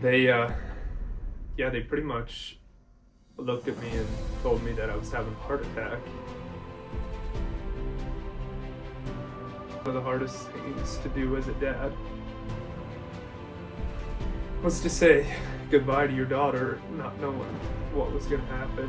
They, yeah, they pretty much looked at me and told me that I was having a heart attack. One of the hardest things to do as a dad was to say goodbye to your daughter, not knowing what was going to happen.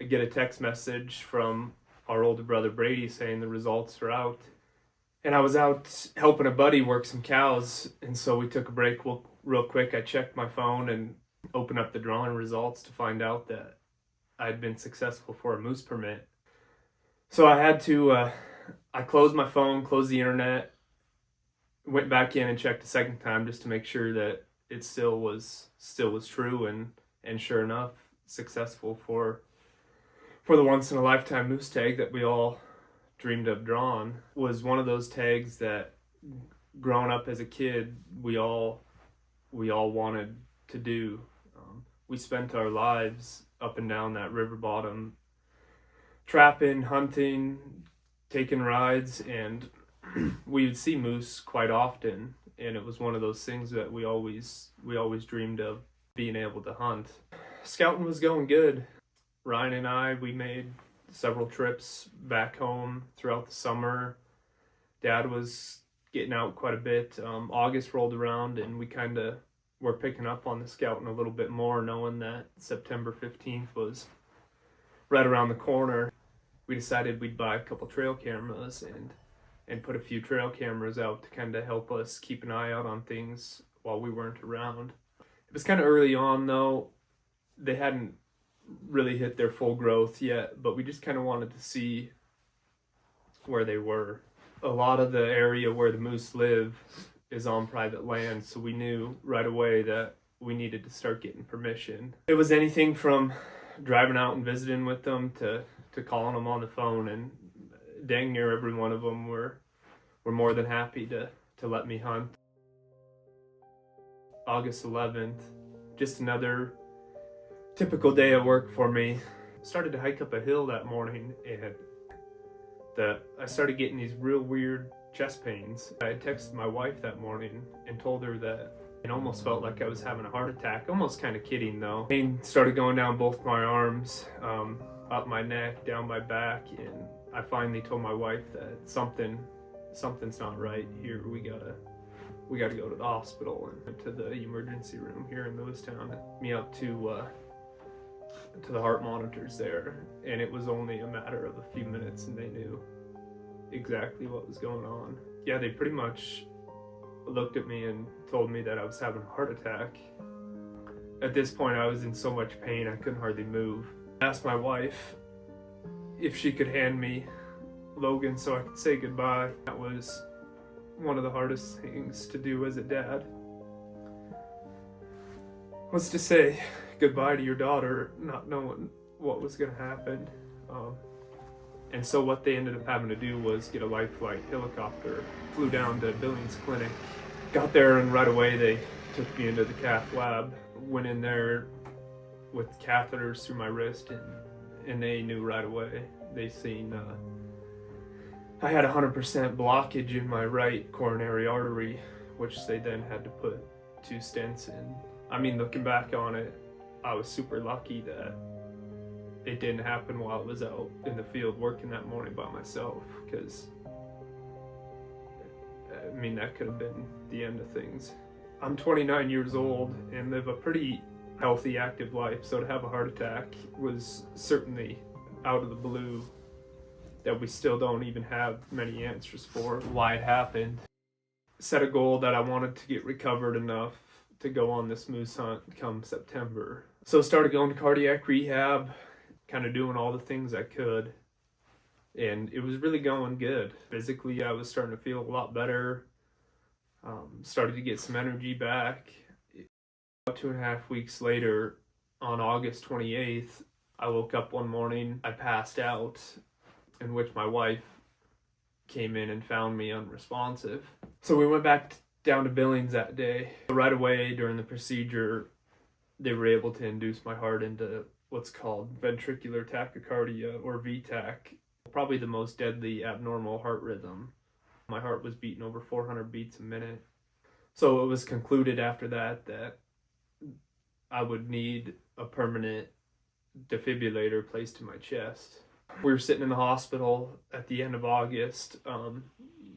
I get a text message from our older brother Brady saying the results are out. And I was out helping a buddy work some cows, and so we took a break real quick. I checked my phone and opened up the drawing results to find out that I'd been successful for a moose permit. So I had to, I closed my phone, closed the internet, went back in and checked a second time just to make sure that it still was true, and sure enough, successful for the once in a lifetime moose tag that we all dreamed of drawing. Was one of those tags that growing up as a kid we all wanted to do. We spent our lives up and down that river bottom trapping, hunting, taking rides, and we would see moose quite often, and it was one of those things that we always dreamed of being able to hunt. Scouting was going good. Ryan and I, we made several trips back home throughout the summer. Dad was getting out quite a bit. August rolled around and we kind of were picking up on the scouting a little bit more, knowing that September 15th was right around the corner. We decided we'd buy a couple trail cameras and put a few trail cameras out to kind of help us keep an eye out on things while we weren't around. It was kind of early on though. They hadn't really hit their full growth yet, but we just kind of wanted to see where they were. A lot of the area where the moose live is on private land, so we knew right away that we needed to start getting permission. It was anything from driving out and visiting with them to calling them on the phone, and dang near every one of them were more than happy to let me hunt. August 11th, just another typical day at work for me. Started to hike up a hill that morning and I started getting these real weird chest pains. I had texted my wife that morning and told her that it almost felt like I was having a heart attack, almost kind of kidding though. Pain started going down both my arms, up my neck, down my back, and I finally told my wife that something's not right here. We gotta go to the hospital, and to the emergency room here in Lewistown. Me up to the heart monitors there, and it was only a matter of a few minutes and they knew exactly what was going on. Yeah, they pretty much looked at me and told me that I was having a heart attack. At this point I was in so much pain I couldn't hardly move. I asked my wife if she could hand me Logan so I could say goodbye. That was one of the hardest things to do as a dad, was to say goodbye to your daughter, not knowing what was going to happen. And so what they ended up having to do was get a life flight helicopter, flew down to Billings Clinic. Got there and right away they took me into the cath lab. Went in there with catheters through my wrist, and they knew right away. They seen I had 100% blockage in my right coronary artery, which they then had to put 2 stents in. I mean, looking back on it, I was super lucky that it didn't happen while I was out in the field working that morning by myself, because I mean, that could have been the end of things. I'm 29 years old and live a pretty healthy, active life, so to have a heart attack was certainly out of the blue, that we still don't even have many answers for why it happened. Set a goal that I wanted to get recovered enough to go on this moose hunt come September. So started going to cardiac rehab, kind of doing all the things I could, and it was really going good. Physically, I was starting to feel a lot better. Started to get some energy back. About 2.5 weeks later, on August 28th, I woke up one morning, I passed out, in which my wife came in and found me unresponsive. So we went back down to Billings that day. Right away during the procedure, they were able to induce my heart into what's called ventricular tachycardia, or VTAC, probably the most deadly abnormal heart rhythm. My heart was beating over 400 beats a minute. So it was concluded after that that I would need a permanent defibrillator placed in my chest. We were sitting in the hospital at the end of August,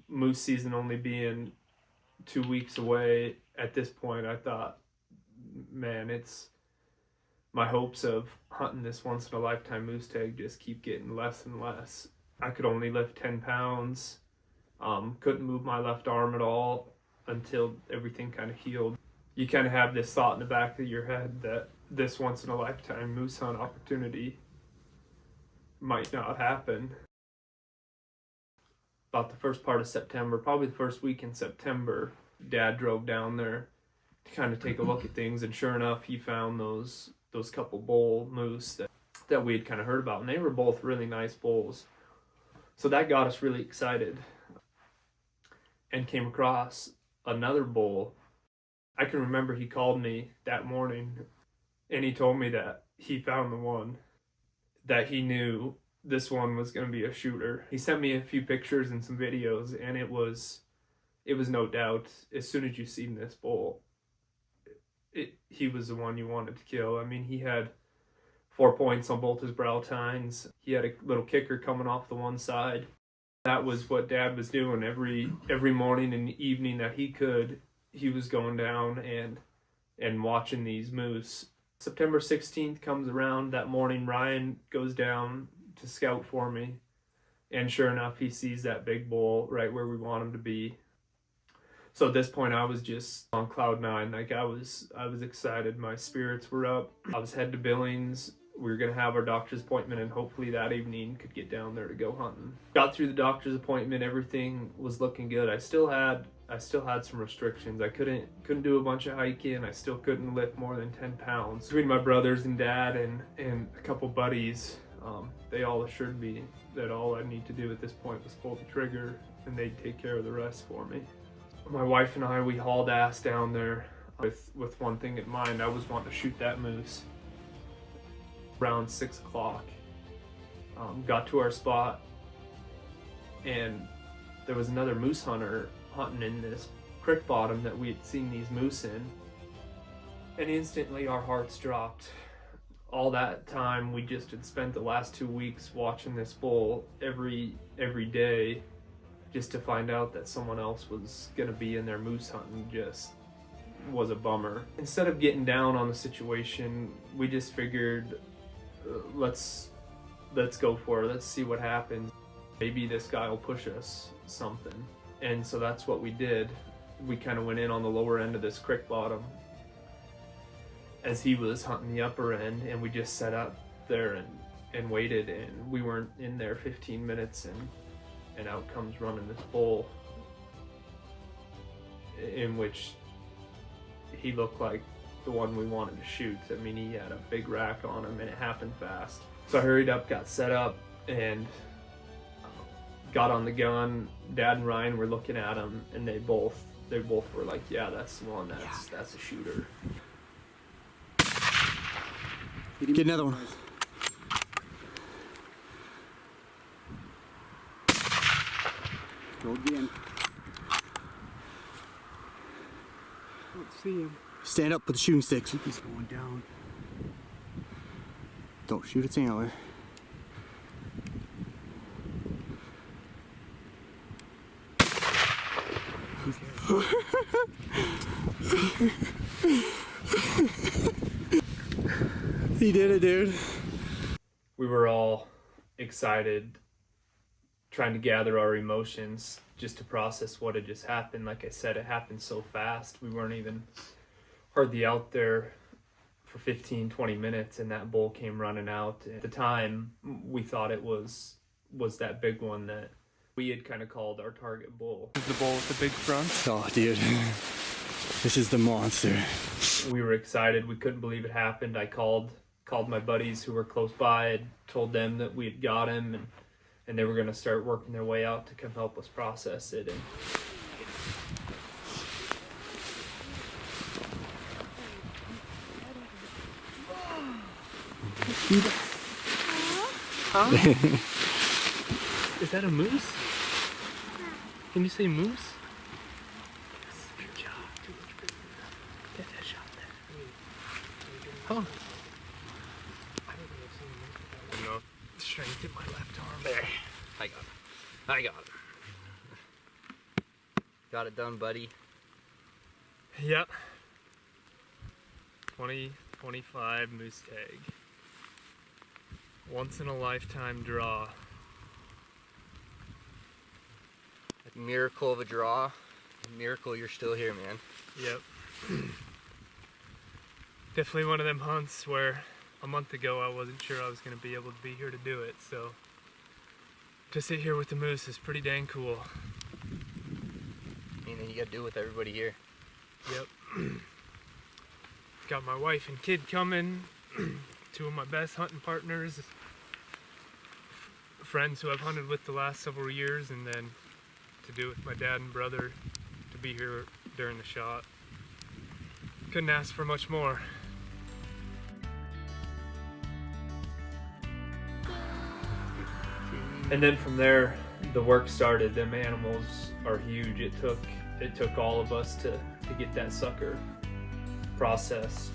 moose season only being 2 weeks away. At this point, I thought, man, my hopes of hunting this once-in-a-lifetime moose tag just keep getting less and less. I could only lift 10 pounds, couldn't move my left arm at all until everything kind of healed. You kind of have this thought in the back of your head that this once-in-a-lifetime moose hunt opportunity might not happen. About the first part of September, probably the first week in September, Dad drove down there to kind of take a look at things, and sure enough, he found those couple bull moose that we had kind of heard about, and they were both really nice bulls. So that got us really excited, and came across another bull. I can remember he called me that morning, and he told me that he found the one that he knew this one was going to be a shooter. He sent me a few pictures and some videos, and it was no doubt, as soon as you seen this bull, he was the one you wanted to kill. I mean, he had 4 points on both his brow tines. He had a little kicker coming off the one side. That was what Dad was doing every morning and evening that he could. He was going down and watching these moose. September 16th comes around. That morning, Ryan goes down to scout for me, and sure enough, he sees that big bull right where we want him to be. So at this point, I was just on cloud nine. Like, I was excited. My spirits were up. I was headed to Billings. We were gonna have our doctor's appointment, and hopefully that evening could get down there to go hunting. Got through the doctor's appointment. Everything was looking good. I still had some restrictions. I couldn't do a bunch of hiking. I still couldn't lift more than 10 pounds. Between my brothers and Dad and a couple buddies, they all assured me that all I need to do at this point was pull the trigger, and they'd take care of the rest for me. My wife and I, we hauled ass down there with one thing in mind. I was wanting to shoot that moose. Around 6 o'clock, got to our spot, and there was another moose hunter hunting in this creek bottom that we had seen these moose in, and instantly our hearts dropped. All that time we just had spent the last 2 weeks watching this bull every day, just to find out that someone else was gonna be in there moose hunting just was a bummer. Instead of getting down on the situation, we just figured, let's go for it. Let's see what happens. Maybe this guy will push us something. And so that's what we did. We kind of went in on the lower end of this creek bottom as he was hunting the upper end, and we just set up there and waited, and we weren't in there 15 minutes, and out comes running this bull, in which he looked like the one we wanted to shoot. I mean, he had a big rack on him, and it happened fast. So I hurried up, got set up, and got on the gun. Dad and Ryan were looking at him, and they both were like, "Yeah, that's the one. That's a shooter." Get another one. Go again. I don't see him. Stand up with the shooting sticks. He's going down. Don't shoot its antler. He did it, dude. We were all excited, trying to gather our emotions just to process what had just happened. Like I said, it happened so fast. We weren't even hardly out there for 15, 20 minutes, and that bull came running out. At the time, we thought it was that big one that we had kind of called our target bull. The bull with the big front. Oh, dude. This is the monster. We were excited. We couldn't believe it happened. I called my buddies who were close by and told them that we had got him, and they were going to start working their way out to come help us process it. And Is that a moose? Can you say moose? Yes, good job. Get that shot there. Huh. No strength in my left arm. There. I got it. Got it done, buddy. Yep. 2025 moose tag. Once in a lifetime draw. Miracle of a draw. Miracle you're still here, man. Yep. Definitely one of them hunts where a month ago I wasn't sure I was going to be able to be here to do it, so to sit here with the moose is pretty dang cool. And then you gotta do it with everybody here. Yep. Got my wife and kid coming, two of my best hunting partners, friends who I've hunted with the last several years, and then to do it with my dad and brother to be here during the shot. Couldn't ask for much more. And then from there, the work started. Them animals are huge. It took all of us to get that sucker processed.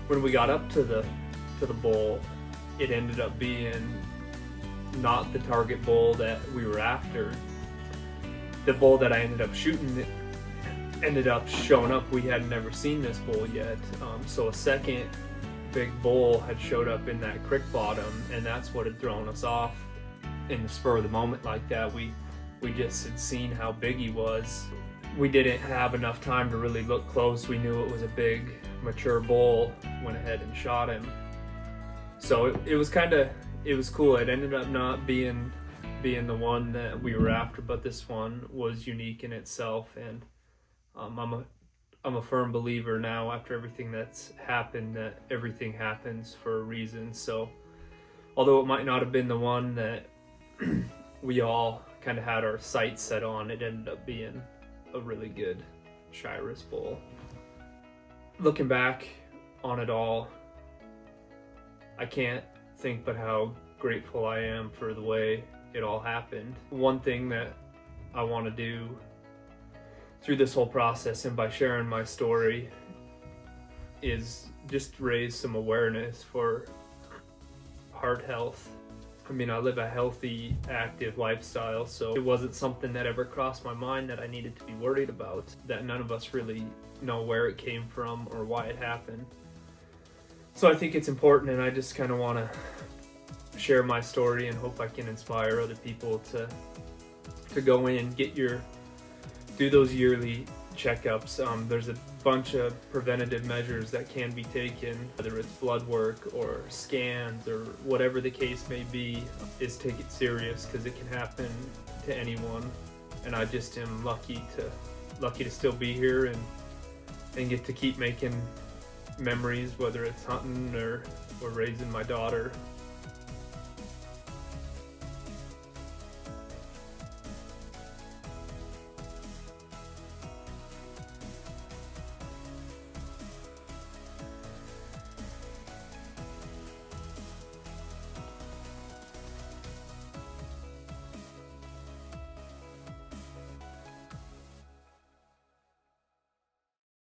When we got up to the bull, it ended up being not the target bull that we were after. The bull that I ended up shooting ended up showing up. We had never seen this bull yet, so a second big bull had showed up in that creek bottom, and that's what had thrown us off in the spur of the moment like that. We just had seen how big he was. We didn't have enough time to really look close. We knew it was a big, mature bull. Went ahead and shot him. So it was cool. It ended up not being the one that we were after, but this one was unique in itself. And I'm a firm believer now, after everything that's happened, that everything happens for a reason. So although it might not have been the one that we all kind of had our sights set on, it ended up being a really good Shiras bull. Looking back on it all, I can't think but how grateful I am for the way it all happened. One thing that I want to do through this whole process and by sharing my story is just raise some awareness for heart health. I mean, I live a healthy, active lifestyle, so it wasn't something that ever crossed my mind that I needed to be worried about, that none of us really know where it came from or why it happened. So I think it's important, and I just kind of want to share my story and hope I can inspire other people to go in, do those yearly checkups. There's a bunch of preventative measures that can be taken, whether it's blood work or scans or whatever the case may be, is take it serious because it can happen to anyone. And I just am lucky to still be here and get to keep making memories, whether it's hunting or raising my daughter.